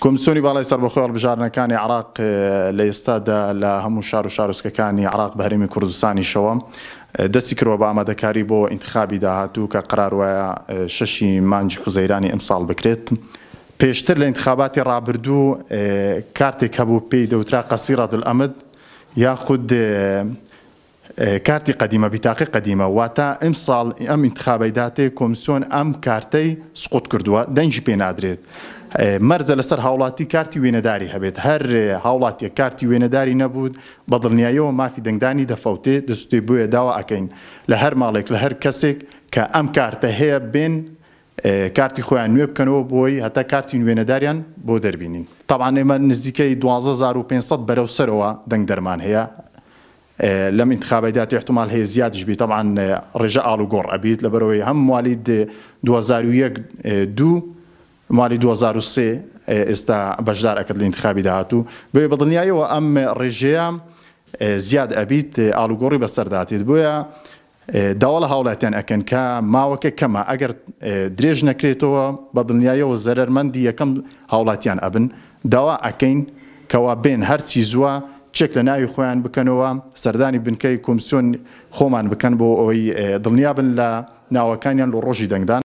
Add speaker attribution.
Speaker 1: کۆمیسیۆنی باڵای سەربەخۆی هەڵبژاردنەکانی عێراق لە ئێستادا لە هەموو شار و شارۆچکەکانی عێراق بە هەرێمی کوردستانیشەوە دەستی کردووە بە ئامادەکاری بۆ ئینتخابی داهاتوو کە قرار وایە 6 مانگی حوزەیرانی ئەمساڵ بکرێت. پێشتر لە ئینتخاباتی ڕابردوو کارتێک هەبوو پێی دەوترا قەسیرەت الئەمد یاخود کارتی قەدیمە بیتاقی قەدیمە واتە ئەمساڵ ئەم ئینتخابەی داتێ کۆمیسیۆن ئەم کارتەی سقوط کردووە دەنگی پێ نادرێت. مەرجە لەسەر هاوڵاتی کارتی وێنەداری هەبێت هەر هاوڵاتیە کارتی وێنەداری نەبوود بە دڵنیاییەوە مافی دەنگدانی دەفەوتێ دەستێ بۆیە داوا ئەکەین لە هەر ماڵێک لە هەر کەسێک کە ئەم کارتە هەیە بێن کارتی خۆیان نوێ بکەنەوە بۆی هەتا کارتی وێنەداریان بۆ دەربینین. طبعاً ئێمە نزیکەی 12500 بەرەو سەرەوە دەنگ دەرمان هەیە لەم ئینتخابەیدا احتمال هەیە زیادش بێت. طبعاً ڕێژە ئاڵوگۆڕ ئەبێت لەبەرەوەی هەم مالی 2001 مالی 2003 ئێستا بەشدار ئەکرد لە ئینتخابی داهاتوو بۆیە بە دڵنیاییەوە ئەم ڕێژەیە زیاد ئەبیت ئاڵوگۆڕی بەسەرداتێت بۆیە داوا لە هاوڵاتیان ئەکەن کە ماوەکە کەمە ئەگەر درێژ نەکرێتەوە بە دڵنیاییەوە زەرەرمەندی یەکەم هاوڵاتیان ئەبن داوا ئەکەین کەوا بێن هەرچی زووە چێک لە ناوی خۆیان بکەنەوە سەردانی بنکەی کۆمیسیۆن خۆمان بکەن بۆ ئەوەی دڵنیا بن لە ناوەکانیان لە ڕۆژی دەنگدان.